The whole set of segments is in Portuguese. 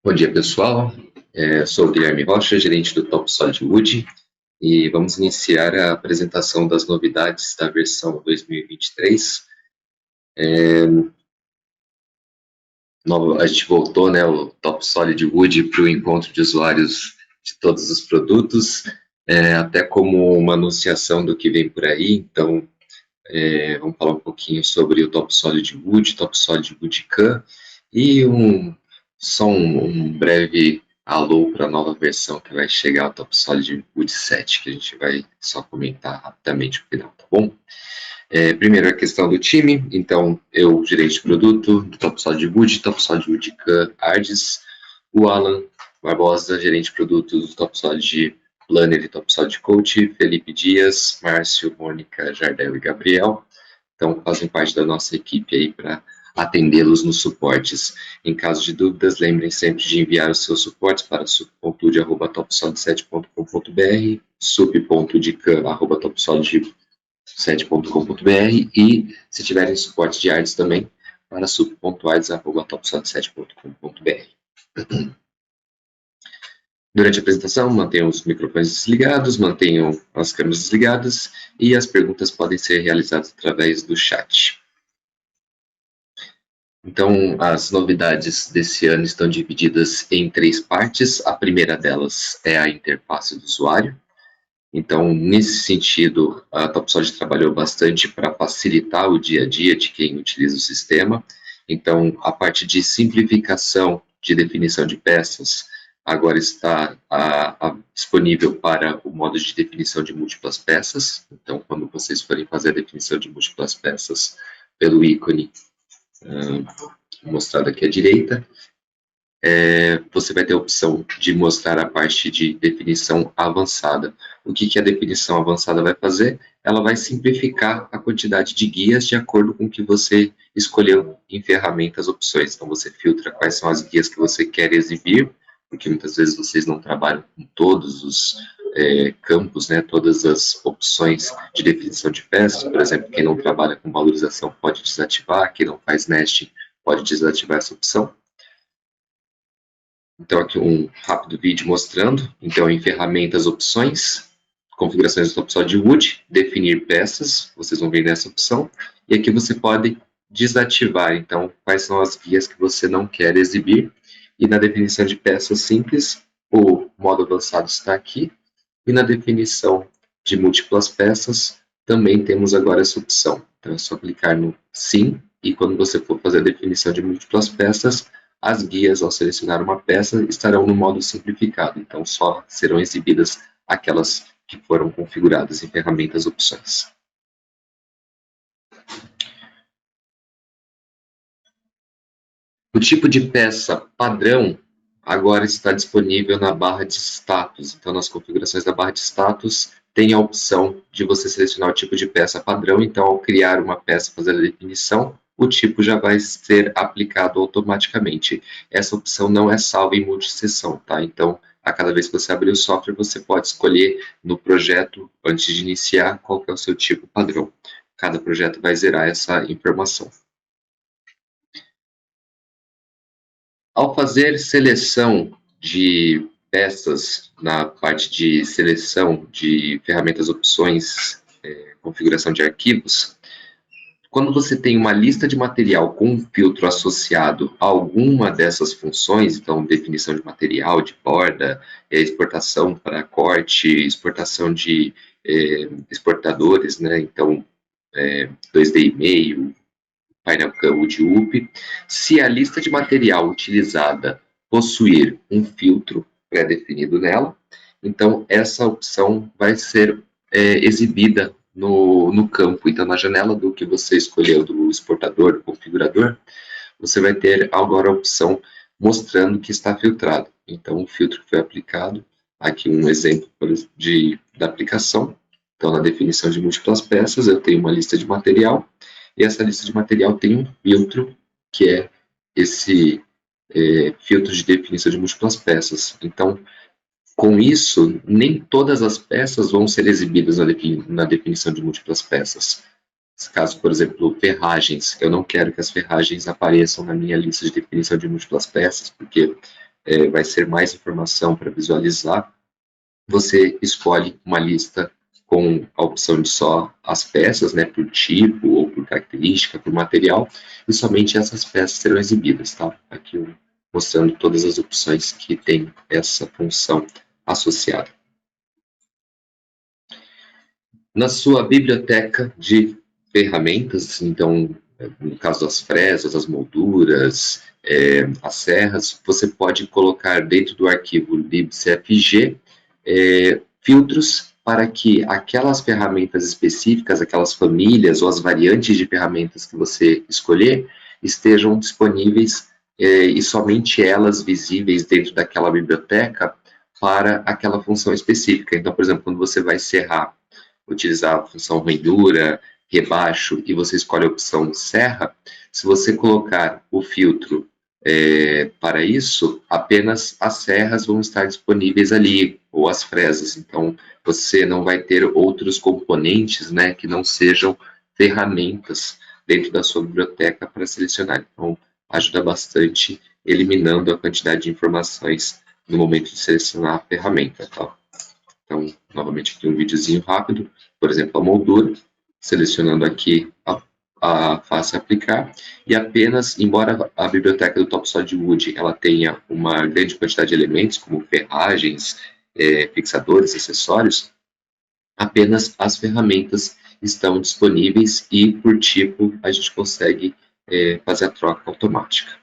Bom dia, pessoal. Sou o Guilherme Rocha, gerente do Top SolidWood, e vamos iniciar a apresentação das novidades da versão 2023. A gente voltou, né, o Top SolidWood para o encontro de usuários de todos os produtos, até como uma anunciação do que vem por aí. Então, vamos falar um pouquinho sobre o Top SolidWood, Top SolidWood CAM e só um breve alô para a nova versão que vai chegar, o Top SolidWood 7, que a gente vai só comentar rapidamente no final, tá bom? Primeiro a questão do time. Então, eu, gerente de produto do Top SolidWood, Top SolidWood CAM Ardes, o Alan Barbosa, gerente de produto do Top Solid Planner e Top Solid Coach, Felipe Dias, Márcio, Mônica, Jardel e Gabriel. Então, fazem parte da nossa equipe aí para atendê-los nos suportes. Em caso de dúvidas, lembrem sempre de enviar os seus suportes para sup.de@topsolid7.com.br, sup.dican@topsolid7.com.br e, se tiverem suporte de artes também, para sup.arts@topsolid7.com.br. Durante a apresentação, mantenham os microfones desligados, mantenham as câmeras desligadas e as perguntas podem ser realizadas através do chat. Então, as novidades desse ano estão divididas em 3 partes. A primeira delas é a interface do usuário. Então, nesse sentido, a TopSolid trabalhou bastante para facilitar o dia a dia de quem utiliza o sistema. Então, a parte de simplificação de definição de peças agora está disponível para o modo de definição de múltiplas peças. Então, quando vocês forem fazer a definição de múltiplas peças pelo ícone mostrado aqui à direita, você vai ter a opção de mostrar a parte de definição avançada. O que a definição avançada vai fazer? Ela vai simplificar a quantidade de guias de acordo com o que você escolheu em ferramentas opções. Então, você filtra quais são as guias que você quer exibir, porque muitas vezes vocês não trabalham com todos os campos, né, todas as opções de definição de peças. Por exemplo, quem não trabalha com valorização pode desativar, quem não faz nesting pode desativar essa opção. Então, aqui um rápido vídeo mostrando. Então, em ferramentas, opções, configurações do Top SolidWood, definir peças, vocês vão ver nessa opção. E aqui você pode desativar, então, quais são as guias que você não quer exibir. E na definição de peças simples, o modo avançado está aqui. E na definição de múltiplas peças, também temos agora essa opção. Então, é só clicar no sim, e quando você for fazer a definição de múltiplas peças, as guias, ao selecionar uma peça, estarão no modo simplificado. Então, só serão exibidas aquelas que foram configuradas em ferramentas opções. O tipo de peça padrão agora está disponível na barra de status. Então, nas configurações da barra de status, tem a opção de você selecionar o tipo de peça padrão. Então, ao criar uma peça, fazer a definição, o tipo já vai ser aplicado automaticamente. Essa opção não é salva em multisessão, tá? Então, a cada vez que você abrir o software, você pode escolher no projeto, antes de iniciar, qual que é o seu tipo padrão. Cada projeto vai zerar essa informação. Ao fazer seleção de peças na parte de seleção de ferramentas, opções, configuração de arquivos, quando você tem uma lista de material com um filtro associado a alguma dessas funções, então definição de material, de borda, exportação para corte, exportação de exportadores, né? Então 2D e meio, painel CAM de UP, se a lista de material utilizada possuir um filtro pré-definido nela, então essa opção vai ser exibida no campo. Então, na janela do que você escolheu, do exportador, do configurador, você vai ter agora a opção mostrando que está filtrado. Então, o filtro que foi aplicado, aqui um exemplo da aplicação. Então, na definição de múltiplas peças, eu tenho uma lista de material, e essa lista de material tem um filtro, que é esse filtro de definição de múltiplas peças. Então, com isso, nem todas as peças vão ser exibidas na definição de múltiplas peças. Caso, por exemplo, ferragens, eu não quero que as ferragens apareçam na minha lista de definição de múltiplas peças, porque vai ser mais informação para visualizar. Você escolhe uma lista com a opção de só as peças, né, por tipo ou por característica, por material, e somente essas peças serão exibidas, tá? Aqui mostrando todas as opções que tem essa função associada. Na sua biblioteca de ferramentas, então, no caso das fresas, as molduras, as serras, você pode colocar dentro do arquivo libcfg filtros para que aquelas ferramentas específicas, aquelas famílias ou as variantes de ferramentas que você escolher estejam disponíveis e somente elas visíveis dentro daquela biblioteca para aquela função específica. Então, por exemplo, quando você vai serrar, utilizar a função rendura, rebaixo e você escolhe a opção serra, se você colocar o filtro para isso, apenas as serras vão estar disponíveis ali, ou as fresas. Então, você não vai ter outros componentes, né, que não sejam ferramentas dentro da sua biblioteca para selecionar. Então, ajuda bastante eliminando a quantidade de informações no momento de selecionar a ferramenta. Tá? Então, novamente aqui um videozinho rápido, por exemplo, a moldura, selecionando aqui a face aplicar, e apenas, embora a biblioteca do TopSolidWood ela tenha uma grande quantidade de elementos, como ferragens, fixadores, acessórios, apenas as ferramentas estão disponíveis e, por tipo, a gente consegue fazer a troca automática.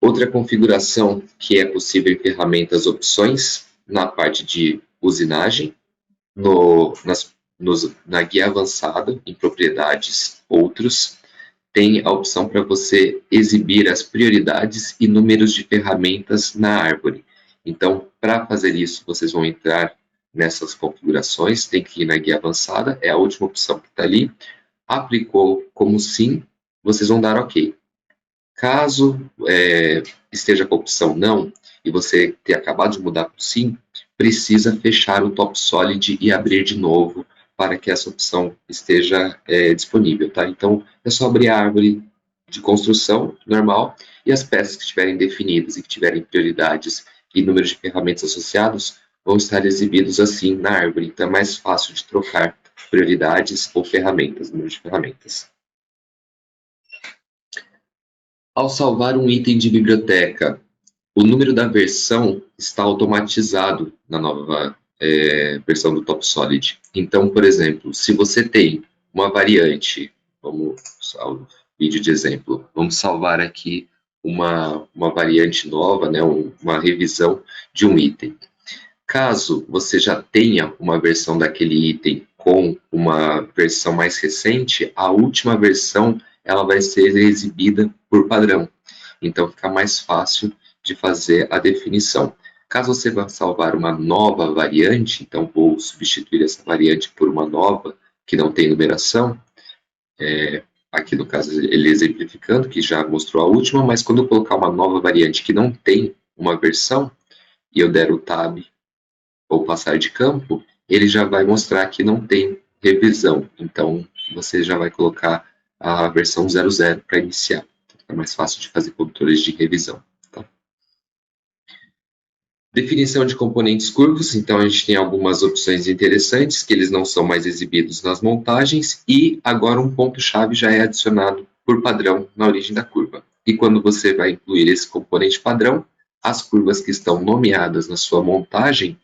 Outra configuração que é possível em ferramentas opções, na parte de usinagem, na guia avançada, em propriedades, outros, tem a opção para você exibir as prioridades e números de ferramentas na árvore. Então, para fazer isso, vocês vão entrar nessas configurações, tem que ir na guia avançada, é a última opção que está ali. Aplicou como sim, vocês vão dar OK. Caso esteja com a opção não, e você ter acabado de mudar para o sim, precisa fechar o TopSolid e abrir de novo para que essa opção esteja disponível. Tá? Então, é só abrir a árvore de construção normal e as peças que estiverem definidas e que tiverem prioridades e números de ferramentas associados vão estar exibidos assim na árvore. Então, é mais fácil de trocar prioridades ou ferramentas, números de ferramentas. Ao salvar um item de biblioteca, o número da versão está automatizado na nova versão do TopSolid. Então, por exemplo, se você tem uma variante, vamos usar o vídeo de exemplo, vamos salvar aqui uma variante nova, né, uma revisão de um item. Caso você já tenha uma versão daquele item com uma versão mais recente, a última versão ela vai ser exibida por padrão. Então fica mais fácil de fazer a definição. Caso você vá salvar uma nova variante, então vou substituir essa variante por uma nova que não tem numeração. Aqui no caso ele exemplificando, que já mostrou a última, mas quando eu colocar uma nova variante que não tem uma versão, e eu der o Tab ou passar de campo, ele já vai mostrar que não tem revisão. Então, você já vai colocar a versão 00 para iniciar. É mais fácil de fazer controles de revisão. Tá? Definição de componentes curvos. Então, a gente tem algumas opções interessantes, que eles não são mais exibidos nas montagens. E agora um ponto-chave já é adicionado por padrão na origem da curva. E quando você vai incluir esse componente padrão, as curvas que estão nomeadas na sua montagem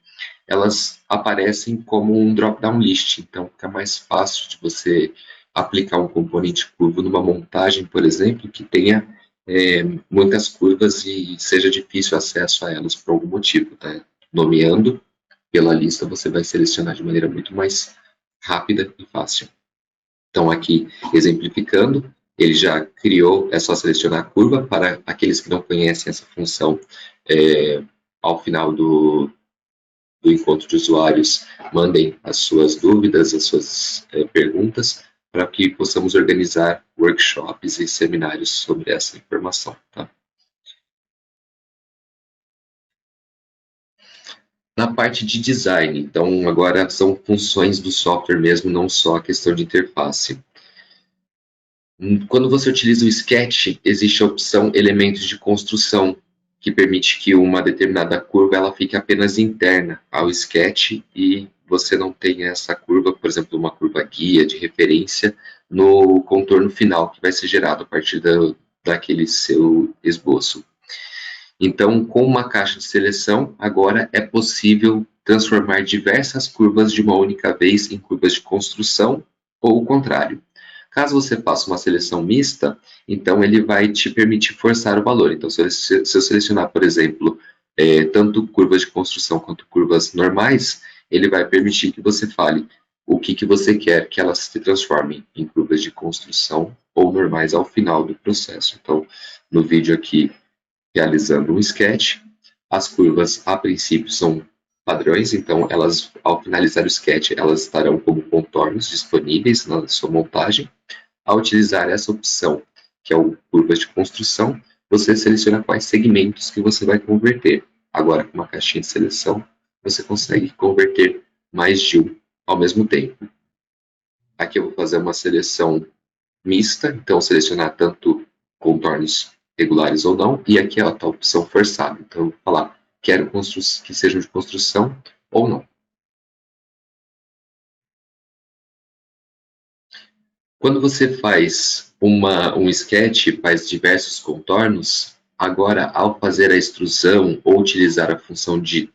elas aparecem como um drop-down list, então fica mais fácil de você aplicar um componente curvo numa montagem, por exemplo, que tenha muitas curvas e seja difícil acesso a elas por algum motivo. Tá? Nomeando pela lista, você vai selecionar de maneira muito mais rápida e fácil. Então, aqui, exemplificando, ele já criou, é só selecionar a curva. Para aqueles que não conhecem essa função, ao final do encontro de usuários, mandem as suas dúvidas, as suas perguntas, para que possamos organizar workshops e seminários sobre essa informação. Tá? na parte de design. Então, agora são funções do software mesmo, não só a questão de interface. Quando você utiliza o Sketch, existe a opção elementos de construção, que permite que uma determinada curva ela fique apenas interna ao Sketch e você não tenha essa curva, por exemplo, uma curva guia de referência no contorno final que vai ser gerado a partir daquele seu esboço. Então, com uma caixa de seleção, agora é possível transformar diversas curvas de uma única vez em curvas de construção ou o contrário. Caso você faça uma seleção mista, então ele vai te permitir forçar o valor. Então, se eu selecionar, por exemplo, tanto curvas de construção quanto curvas normais, ele vai permitir que você fale o que você quer que elas se transformem em curvas de construção ou normais ao final do processo. Então, no vídeo aqui, realizando um sketch, as curvas a princípio são padrões, então elas, ao finalizar o sketch, elas estarão como contornos disponíveis na sua montagem. Ao utilizar essa opção, que é o curvas de construção, você seleciona quais segmentos que você vai converter. Agora, com uma caixinha de seleção, você consegue converter mais de um ao mesmo tempo. Aqui eu vou fazer uma seleção mista, então selecionar tanto contornos regulares ou não, e aqui está a opção forçada. Então, eu vou falar, quero que sejam de construção ou não. Quando você faz um sketch, faz diversos contornos, agora ao fazer a extrusão ou utilizar a função de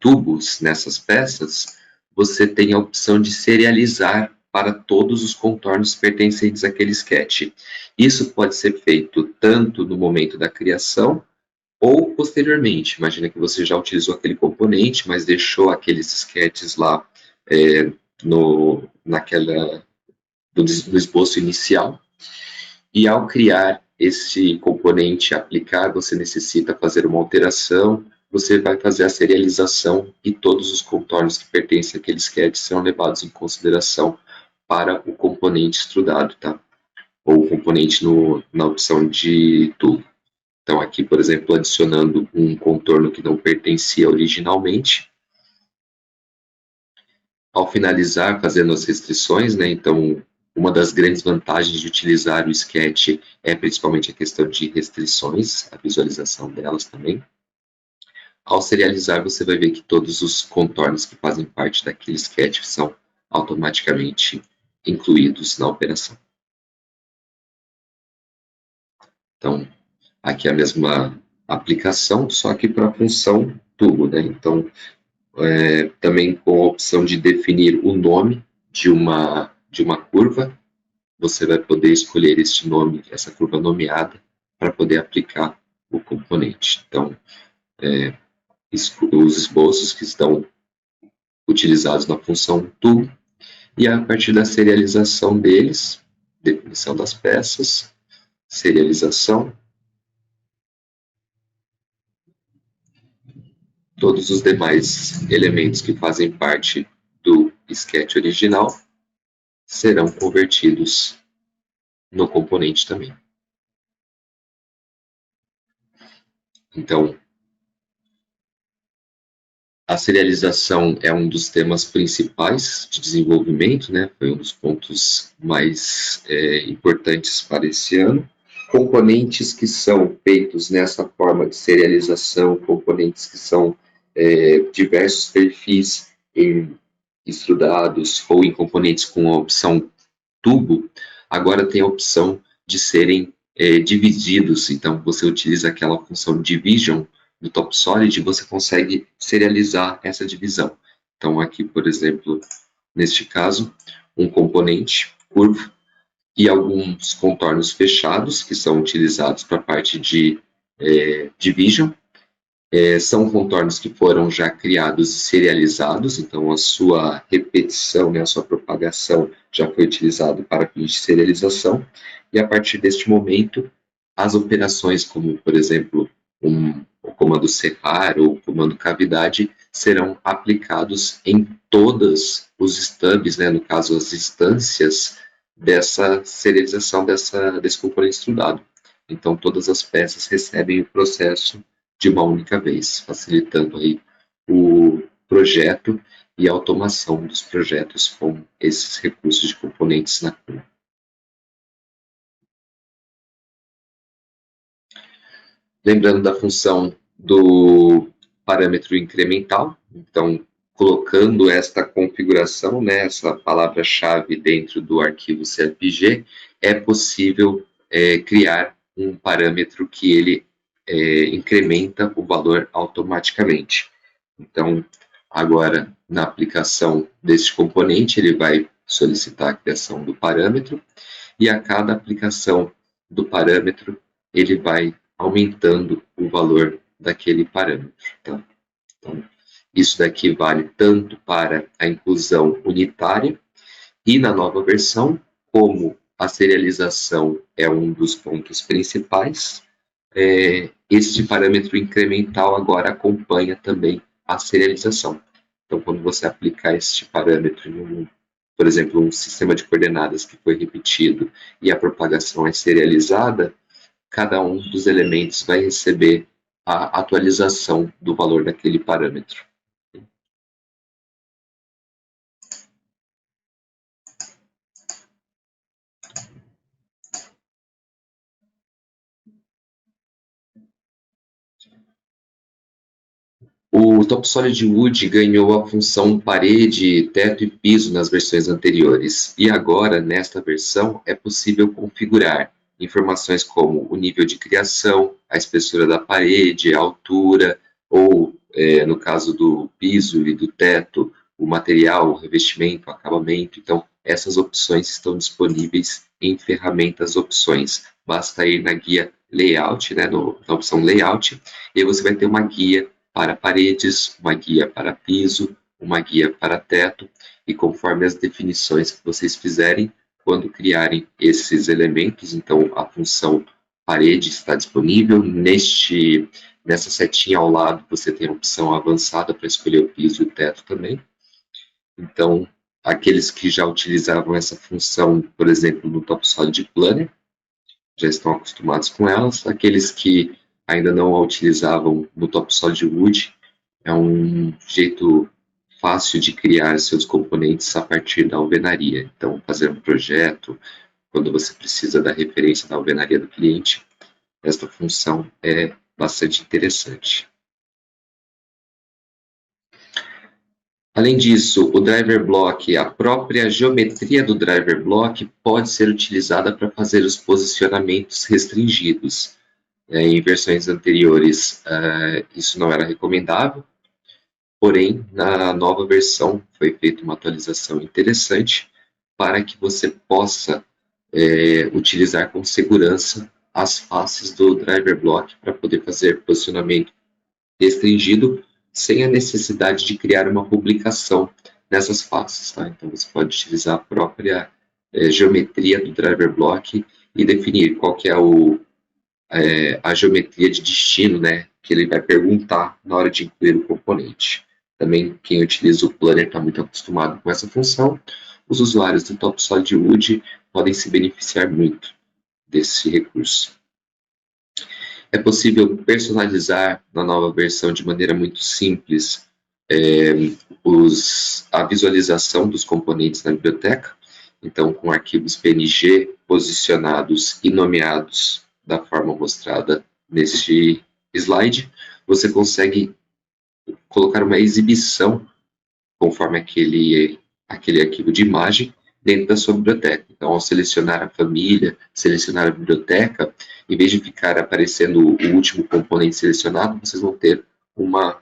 tubos nessas peças, você tem a opção de serializar para todos os contornos pertencentes àquele sketch. Isso pode ser feito tanto no momento da criação ou posteriormente. Imagina que você já utilizou aquele componente, mas deixou aqueles sketches lá no esboço inicial. E ao criar esse componente aplicar, você necessita fazer uma alteração, você vai fazer a serialização e todos os contornos que pertencem àquele sketch serão levados em consideração para o componente extrudado, tá? Ou o componente na opção de tool. Então aqui, por exemplo, adicionando um contorno que não pertencia originalmente. Ao finalizar, fazendo as restrições, né? Então, uma das grandes vantagens de utilizar o Sketch é principalmente a questão de restrições, a visualização delas também. Ao serializar, você vai ver que todos os contornos que fazem parte daquele sketch são automaticamente incluídos na operação. Então, aqui é a mesma aplicação, só que para a função tubo, né? Então, também com a opção de definir o nome de uma curva, você vai poder escolher este nome, essa curva nomeada, para poder aplicar o componente. Então, os esboços que estão utilizados na função tool, e a partir da serialização deles, definição das peças, serialização, todos os demais elementos que fazem parte do sketch original serão convertidos no componente também. Então, a serialização é um dos temas principais de desenvolvimento, né? Foi um dos pontos mais importantes para esse ano. Componentes que são feitos nessa forma de serialização, componentes que são diversos perfis em estudados ou em componentes com a opção tubo, agora tem a opção de serem divididos. Então, você utiliza aquela função division do TopSolid, você consegue serializar essa divisão. Então, aqui, por exemplo, neste caso, um componente curvo e alguns contornos fechados, que são utilizados para a parte de division. São contornos que foram já criados e serializados, então a sua repetição, né, a sua propagação já foi utilizado para fins de serialização, e a partir deste momento, as operações como, por exemplo, o comando serrar ou o comando cavidade serão aplicados em todos os stubs, né, no caso as instâncias dessa serialização desse componente estudado. Então todas as peças recebem o processo de uma única vez, facilitando aí o projeto e a automação dos projetos com esses recursos de componentes na CUN. Lembrando da função do parâmetro incremental, então, colocando esta configuração, né, essa palavra-chave dentro do arquivo CLPG, é possível criar um parâmetro que ele incrementa o valor automaticamente. Então, agora, na aplicação deste componente, ele vai solicitar a criação do parâmetro, e a cada aplicação do parâmetro, ele vai aumentando o valor daquele parâmetro. Tá? Então, isso daqui vale tanto para a inclusão unitária, e na nova versão, como a serialização é um dos pontos principais, este parâmetro incremental agora acompanha também a serialização. Então, quando você aplicar este parâmetro em por exemplo, um sistema de coordenadas que foi repetido e a propagação é serializada, cada um dos elementos vai receber a atualização do valor daquele parâmetro. O Top Solid Wood ganhou a função parede, teto e piso nas versões anteriores, e agora, nesta versão, é possível configurar informações como o nível de criação, a espessura da parede, a altura, ou, no caso do piso e do teto, o material, o revestimento, o acabamento. Então, essas opções estão disponíveis em ferramentas opções. Basta ir na guia Layout, né, na opção Layout, e aí você vai ter uma guia para paredes, uma guia para piso, uma guia para teto, e conforme as definições que vocês fizerem, quando criarem esses elementos, então a função parede está disponível. Nessa setinha ao lado, você tem a opção avançada para escolher o piso e o teto também. Então, aqueles que já utilizavam essa função, por exemplo, no Top Solid Planner, já estão acostumados com elas. Aqueles que ainda não a utilizavam no Top Solid Wood, é um jeito fácil de criar seus componentes a partir da alvenaria. Então, fazer um projeto, quando você precisa da referência da alvenaria do cliente, esta função é bastante interessante. Além disso, o driver block, a própria geometria do driver block pode ser utilizada para fazer os posicionamentos restringidos. Em versões anteriores, isso não era recomendável, porém, na nova versão foi feita uma atualização interessante para que você possa utilizar com segurança as faces do driver block para poder fazer posicionamento restringido sem a necessidade de criar uma publicação nessas faces. Tá? Então, você pode utilizar a própria geometria do driver block e definir qual que é a geometria de destino, né, que ele vai perguntar na hora de incluir o componente. Também quem utiliza o Planner está muito acostumado com essa função. Os usuários do Top Solid Wood podem se beneficiar muito desse recurso. É possível personalizar na nova versão de maneira muito simples a visualização dos componentes na biblioteca. Então, com arquivos PNG posicionados e nomeados da forma mostrada neste slide, você consegue colocar uma exibição conforme aquele arquivo de imagem dentro da sua biblioteca. Então, ao selecionar a família, selecionar a biblioteca, em vez de ficar aparecendo o último componente selecionado, vocês vão ter uma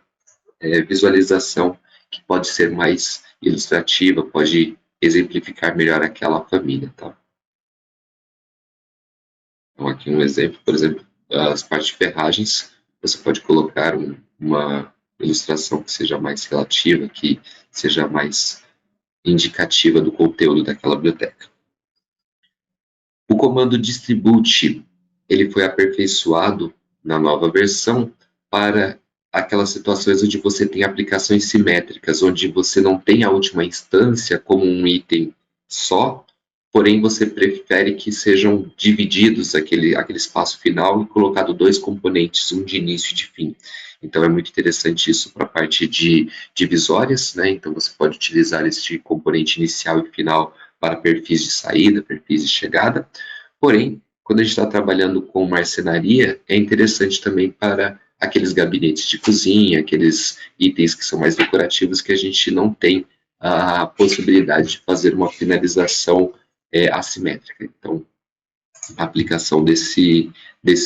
visualização que pode ser mais ilustrativa, pode exemplificar melhor aquela família. Tá? Então, aqui um exemplo, por exemplo, as partes de ferragens, você pode colocar uma ilustração que seja mais relativa, que seja mais indicativa do conteúdo daquela biblioteca. O comando distribute, ele foi aperfeiçoado na nova versão para aquelas situações onde você tem aplicações simétricas, onde você não tem a última instância como um item só, porém você prefere que sejam divididos aquele espaço final e colocado dois componentes, um de início e de fim. Então é muito interessante isso para a parte de divisórias, né? Então você pode utilizar este componente inicial e final para perfis de saída, perfis de chegada. Porém, quando a gente está trabalhando com marcenaria, é interessante também para aqueles gabinetes de cozinha, aqueles itens que são mais decorativos que a gente não tem a possibilidade de fazer uma finalização assimétrica. Então, a aplicação desse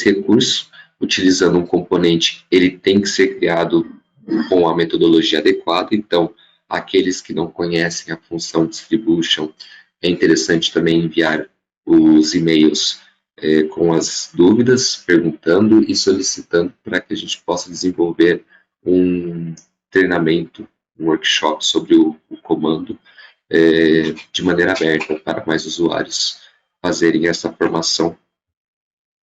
recurso, utilizando um componente, ele tem que ser criado com a metodologia adequada. Então, aqueles que não conhecem a função distribution, é interessante também enviar os e-mails com as dúvidas, perguntando e solicitando para que a gente possa desenvolver um treinamento, um workshop sobre o comando de maneira aberta para mais usuários fazerem essa formação.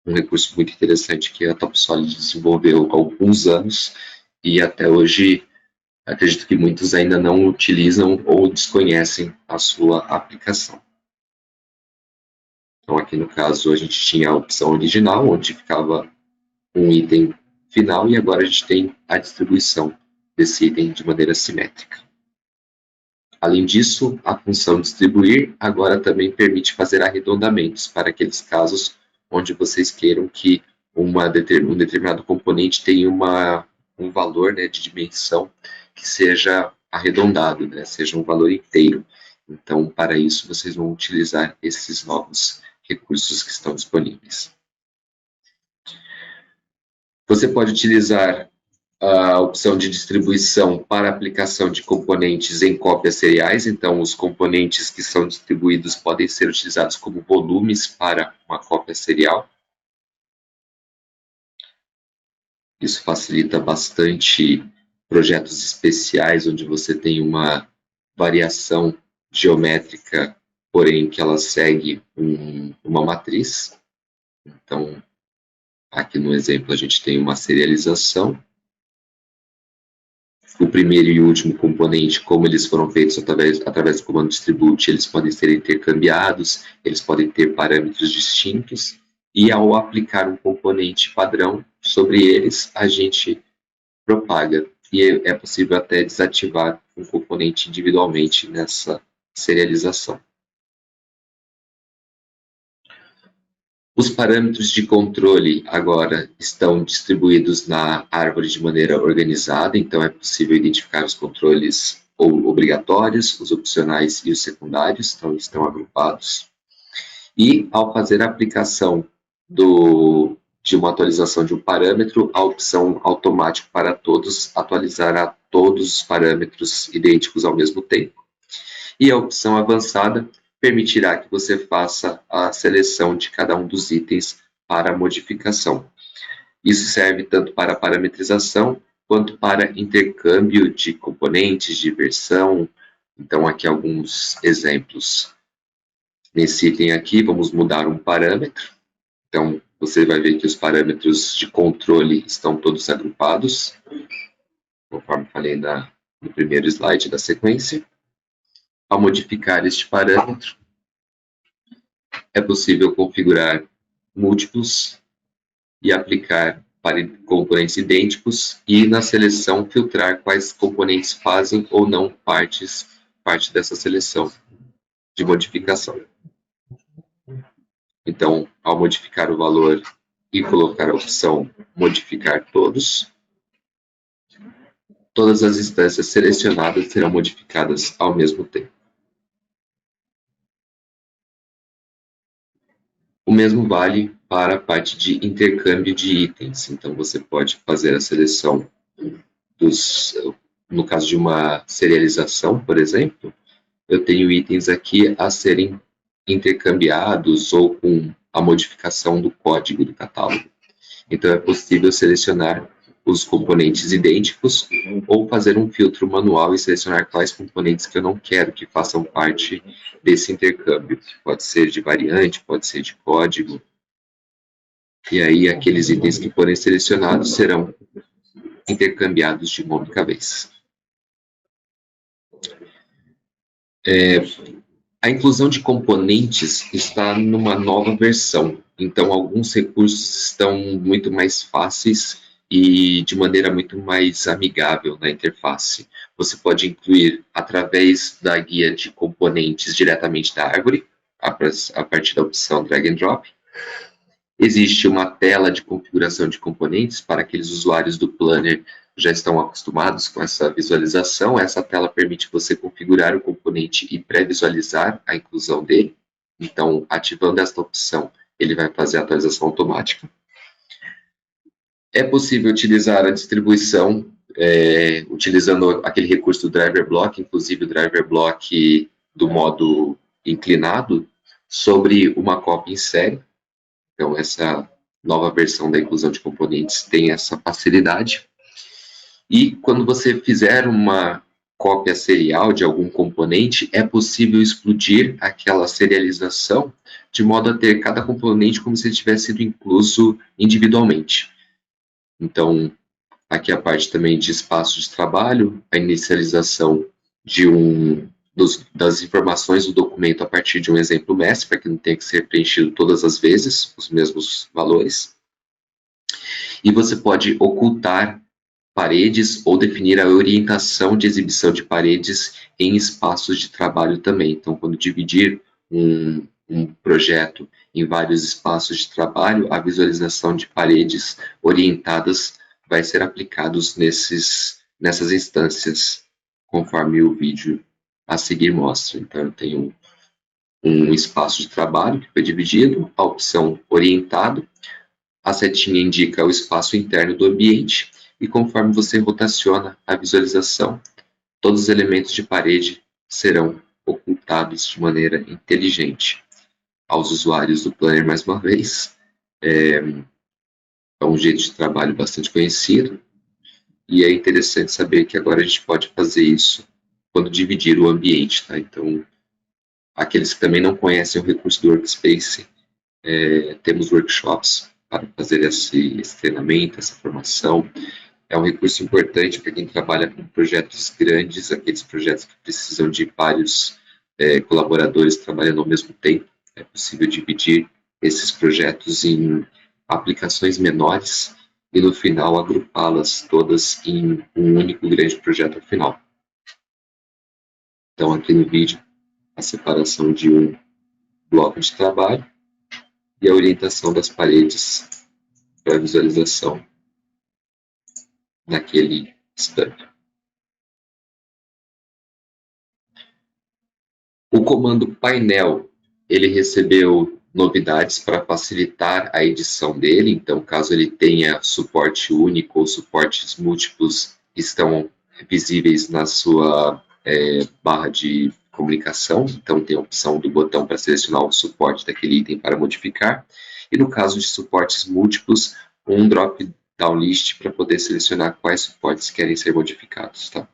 Um recurso muito interessante que a TopSolid desenvolveu há alguns anos e até hoje acredito que muitos ainda não utilizam ou desconhecem a sua aplicação. Então aqui no caso a gente tinha a opção original, onde ficava um item final, e agora a gente tem a distribuição desse item de maneira simétrica. Além disso, a função distribuir agora também permite fazer arredondamentos para aqueles casos onde vocês queiram que um determinado componente tenha um valor, né, de dimensão que seja arredondado, né, seja um valor inteiro. Então, para isso, vocês vão utilizar esses novos recursos que estão disponíveis. Você pode utilizar a opção de distribuição para aplicação de componentes em cópias seriais. Então, os componentes que são distribuídos podem ser utilizados como volumes para uma cópia serial. Isso facilita bastante projetos especiais, onde você tem uma variação geométrica, porém que ela segue uma matriz. Então, aqui no exemplo a gente tem uma serialização. O primeiro e o último componente, como eles foram feitos através do comando distribute, eles podem ser intercambiados, eles podem ter parâmetros distintos, e ao aplicar um componente padrão sobre eles, a gente propaga. E é possível até desativar um componente individualmente nessa serialização. Os parâmetros de controle agora estão distribuídos na árvore de maneira organizada, então é possível identificar os controles obrigatórios, os opcionais e os secundários, então estão agrupados. E ao fazer a aplicação de uma atualização de um parâmetro, a opção automático para todos atualizará todos os parâmetros idênticos ao mesmo tempo. E a opção avançada permitirá que você faça a seleção de cada um dos itens para modificação. Isso serve tanto para parametrização quanto para intercâmbio de componentes, de versão. Então, aqui alguns exemplos. Nesse item aqui, vamos mudar um parâmetro. Então, você vai ver que os parâmetros de controle estão todos agrupados, conforme falei no primeiro slide da sequência. Ao modificar este parâmetro, é possível configurar múltiplos e aplicar para componentes idênticos e, na seleção, filtrar quais componentes fazem ou não parte dessa seleção de modificação. Então, ao modificar o valor e colocar a opção modificar todos, todas as instâncias selecionadas serão modificadas ao mesmo tempo. O mesmo vale para a parte de intercâmbio de itens. Então, você pode fazer a seleção no caso de uma serialização, por exemplo, eu tenho itens aqui a serem intercambiados ou com a modificação do código do catálogo. Então, é possível selecionar os componentes idênticos ou fazer um filtro manual e selecionar quais componentes que eu não quero que façam parte desse intercâmbio. Pode ser de variante, pode ser de código. E aí, aqueles itens que forem selecionados serão intercambiados de uma única vez. A inclusão de componentes está numa nova versão, então alguns recursos estão muito mais fáceis e de maneira muito mais amigável na interface. Você pode incluir através da guia de componentes diretamente da árvore, a partir da opção Drag and Drop. Existe uma tela de configuração de componentes para aqueles usuários do Planner já estão acostumados com essa visualização. Essa tela permite você configurar o componente e pré-visualizar a inclusão dele. Então, ativando esta opção, ele vai fazer a atualização automática. É possível utilizar a distribuição utilizando aquele recurso do driver block, inclusive o driver block do modo inclinado, sobre uma cópia em série. Então, essa nova versão da inclusão de componentes tem essa facilidade. E quando você fizer uma cópia serial de algum componente, é possível explodir aquela serialização de modo a ter cada componente como se ele tivesse sido incluso individualmente. Então, aqui a parte também de espaço de trabalho, a inicialização das informações do documento a partir de um exemplo mestre, para que não tenha que ser preenchido todas as vezes os mesmos valores. E você pode ocultar paredes ou definir a orientação de exibição de paredes em espaços de trabalho também. Então, quando dividir um projeto em vários espaços de trabalho, a visualização de paredes orientadas vai ser aplicados nessas instâncias, conforme o vídeo a seguir mostra. Então, eu tenho um espaço de trabalho que foi dividido, a opção orientado, a setinha indica o espaço interno do ambiente, e conforme você rotaciona a visualização, todos os elementos de parede serão ocultados de maneira inteligente. Aos usuários do Planner, mais uma vez, é um jeito de trabalho bastante conhecido, e é interessante saber que agora a gente pode fazer isso quando dividir o ambiente. Tá? Então, aqueles que também não conhecem o recurso do Workspace, temos workshops para fazer esse treinamento, essa formação. É um recurso importante para quem trabalha com projetos grandes, aqueles projetos que precisam de vários colaboradores trabalhando ao mesmo tempo. É possível dividir esses projetos em aplicações menores e, no final, agrupá-las todas em um único grande projeto final. Então, aqui no vídeo, a separação de um bloco de trabalho e a orientação das paredes para a visualização naquele instante. O comando painel, ele recebeu novidades para facilitar a edição dele, então caso ele tenha suporte único ou suportes múltiplos, estão visíveis na sua barra de comunicação, então tem a opção do botão para selecionar o suporte daquele item para modificar, e no caso de suportes múltiplos, um drop-down list para poder selecionar quais suportes querem ser modificados. Tá?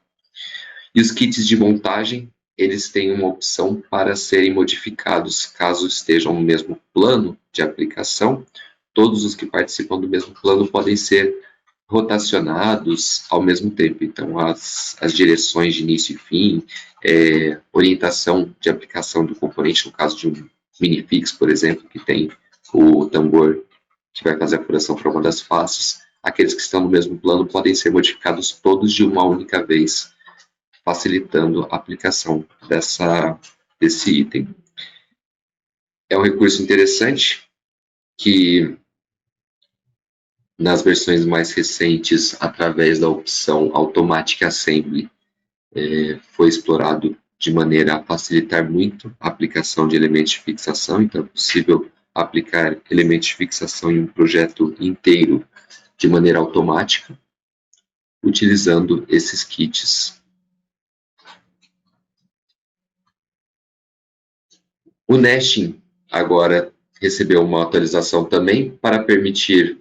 E os kits de montagem, eles têm uma opção para serem modificados caso estejam no mesmo plano de aplicação. Todos os que participam do mesmo plano podem ser rotacionados ao mesmo tempo. Então, as direções de início e fim, orientação de aplicação do componente, no caso de um minifix, por exemplo, que tem o tambor que vai fazer a furação para uma das faces, aqueles que estão no mesmo plano podem ser modificados todos de uma única vez, facilitando a aplicação desse item. É um recurso interessante que, nas versões mais recentes, através da opção Automatic Assembly, foi explorado de maneira a facilitar muito a aplicação de elementos de fixação. Então, é possível aplicar elementos de fixação em um projeto inteiro de maneira automática, utilizando esses kits. O nesting agora recebeu uma atualização também para permitir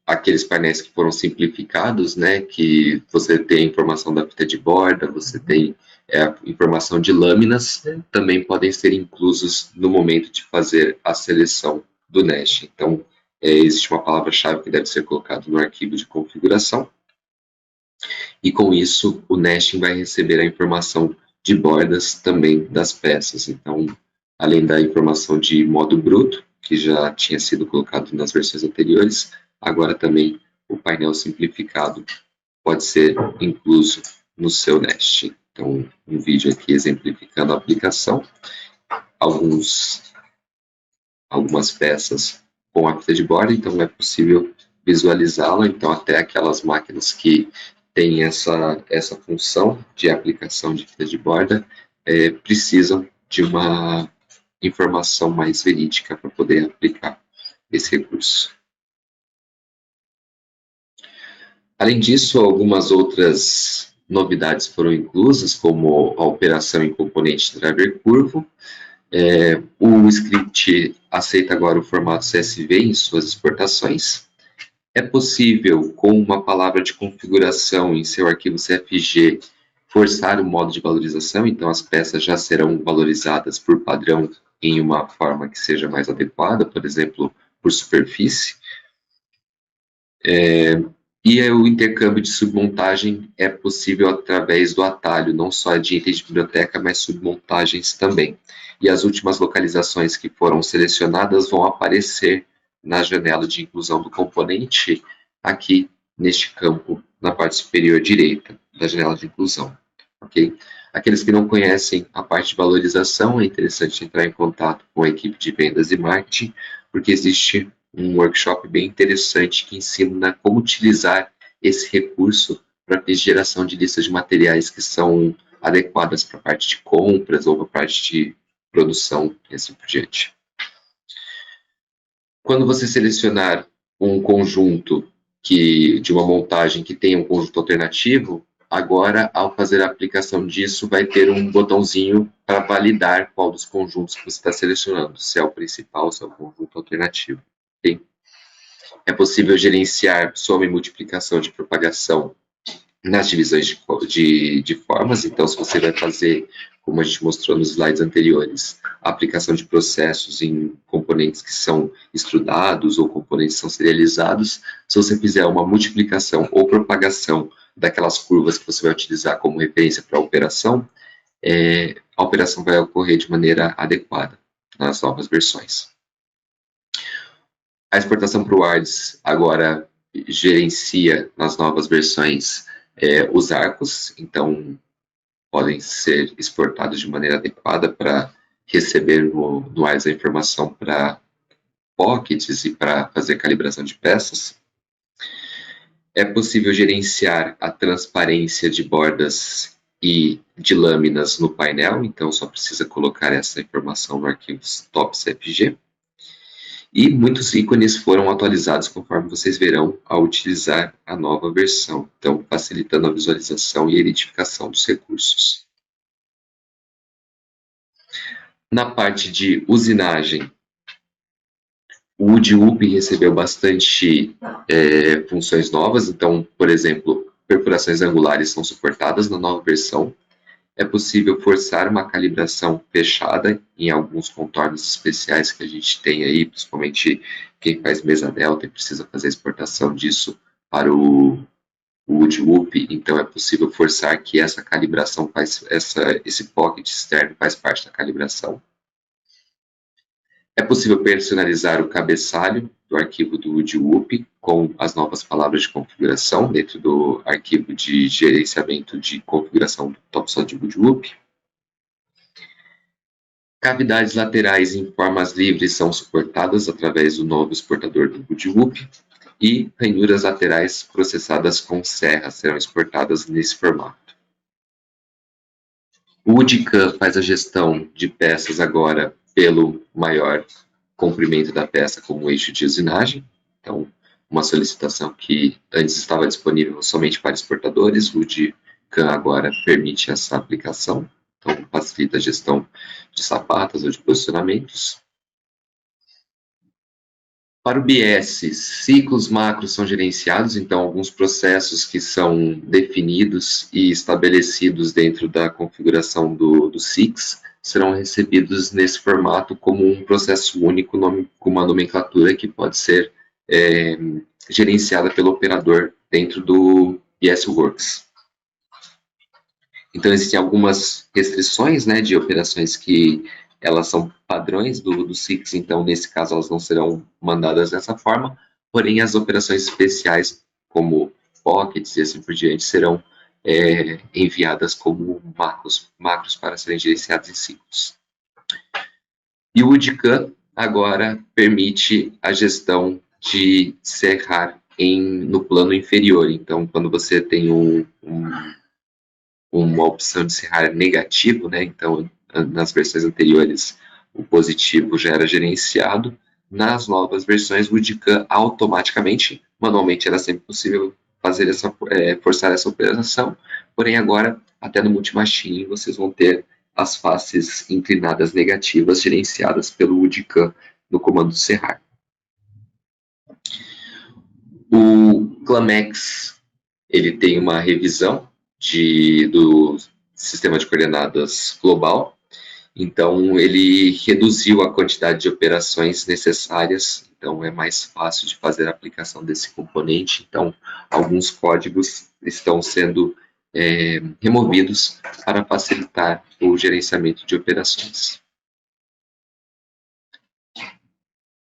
aqueles painéis que foram simplificados, né, que você tem a informação da fita de borda, você tem a informação de lâminas, também podem ser inclusos no momento de fazer a seleção do nesting. Então, existe uma palavra-chave que deve ser colocada no arquivo de configuração, e com isso o nesting vai receber a informação de bordas também das peças. Então, além da informação de modo bruto, que já tinha sido colocado nas versões anteriores, agora também o painel simplificado pode ser incluso no seu Nest. Então, um vídeo aqui exemplificando a aplicação, algumas peças com a fita de borda, então é possível visualizá-la. Então, até aquelas máquinas que têm essa função de aplicação de fita de borda precisam de uma informação mais verídica para poder aplicar esse recurso. Além disso, algumas outras novidades foram inclusas, como a operação em componente driver curvo. O script aceita agora o formato CSV em suas exportações. É possível, com uma palavra de configuração em seu arquivo CFG, forçar o modo de valorização, então as peças já serão valorizadas por padrão em uma forma que seja mais adequada, por exemplo, por superfície. E o intercâmbio de submontagem é possível através do atalho, não só de itens de biblioteca, mas submontagens também. E as últimas localizações que foram selecionadas vão aparecer na janela de inclusão do componente, aqui neste campo, na parte superior direita da janela de inclusão. Okay? Aqueles que não conhecem a parte de valorização, é interessante entrar em contato com a equipe de vendas e marketing, porque existe um workshop bem interessante que ensina como utilizar esse recurso para a geração de listas de materiais que são adequadas para a parte de compras ou para a parte de produção e assim por diante. Quando você selecionar um conjunto de uma montagem que tem um conjunto alternativo, agora, ao fazer a aplicação disso, vai ter um botãozinho para validar qual dos conjuntos que você está selecionando, se é o principal ou se é o conjunto alternativo. Okay? É possível gerenciar soma e multiplicação de propagação nas divisões de formas. Então, se você vai fazer, como a gente mostrou nos slides anteriores, a aplicação de processos em componentes que são estudados ou componentes que são serializados, se você fizer uma multiplicação ou propagação daquelas curvas que você vai utilizar como referência para a operação vai ocorrer de maneira adequada nas novas versões. A exportação para o WARDS agora gerencia nas novas versões os arcos, então podem ser exportados de maneira adequada para receber no WARDS a informação para pockets e para fazer calibração de peças. É possível gerenciar a transparência de bordas e de lâminas no painel, então só precisa colocar essa informação no arquivo top.cfg. E muitos ícones foram atualizados conforme vocês verão ao utilizar a nova versão, então facilitando a visualização e a identificação dos recursos. Na parte de usinagem, o UDUP recebeu bastante funções novas, então, por exemplo, perfurações angulares são suportadas na nova versão. É possível forçar uma calibração fechada em alguns contornos especiais que a gente tem aí, principalmente quem faz mesa delta e precisa fazer a exportação disso para o UDUP, então é possível forçar que essa calibração, esse pocket externo faz parte da calibração. É possível personalizar o cabeçalho do arquivo do UDUP com as novas palavras de configuração dentro do arquivo de gerenciamento de configuração do TopSol de UDUP. Cavidades laterais em formas livres são suportadas através do novo exportador do UDUP e ranhuras laterais processadas com serra serão exportadas nesse formato. O UDCAM faz a gestão de peças agora pelo maior comprimento da peça como eixo de usinagem. Então, uma solicitação que antes estava disponível somente para exportadores, o UDCAM agora permite essa aplicação. Então, facilita a gestão de sapatas ou de posicionamentos. Para o BS, ciclos macros são gerenciados, então alguns processos que são definidos e estabelecidos dentro da configuração do SIX serão recebidos nesse formato como um processo único com uma nomenclatura que pode ser gerenciada pelo operador dentro do BSWorks. Então, existem algumas restrições, né, de operações que elas são padrões do SIX, então, nesse caso, elas não serão mandadas dessa forma, porém, as operações especiais, como pockets e assim por diante, serão enviadas como macros para serem gerenciados em ciclos. E o UDCAN agora permite a gestão de serrar no plano inferior. Então, quando você tem uma opção de serrar negativo, né? Então, nas versões anteriores, o positivo já era gerenciado. Nas novas versões, o UDCAN automaticamente, manualmente era sempre possível fazer forçar essa operação, porém agora, até no multimachine, vocês vão ter as faces inclinadas negativas gerenciadas pelo UDCAN no comando serrar. O Clamex ele tem uma revisão do sistema de coordenadas global, então ele reduziu a quantidade de operações necessárias, então é mais fácil de fazer a aplicação desse componente, então alguns códigos estão sendo removidos para facilitar o gerenciamento de operações.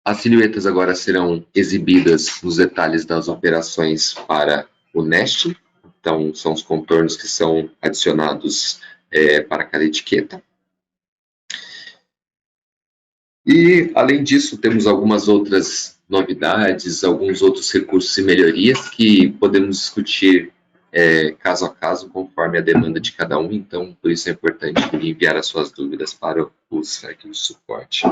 As silhuetas agora serão exibidas nos detalhes das operações para o nesting, então são os contornos que são adicionados para cada etiqueta. E, além disso, temos algumas outras novidades, alguns outros recursos e melhorias que podemos discutir caso a caso, conforme a demanda de cada um. Então, por isso é importante enviar as suas dúvidas para o site de suporte.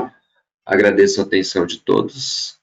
Agradeço a atenção de todos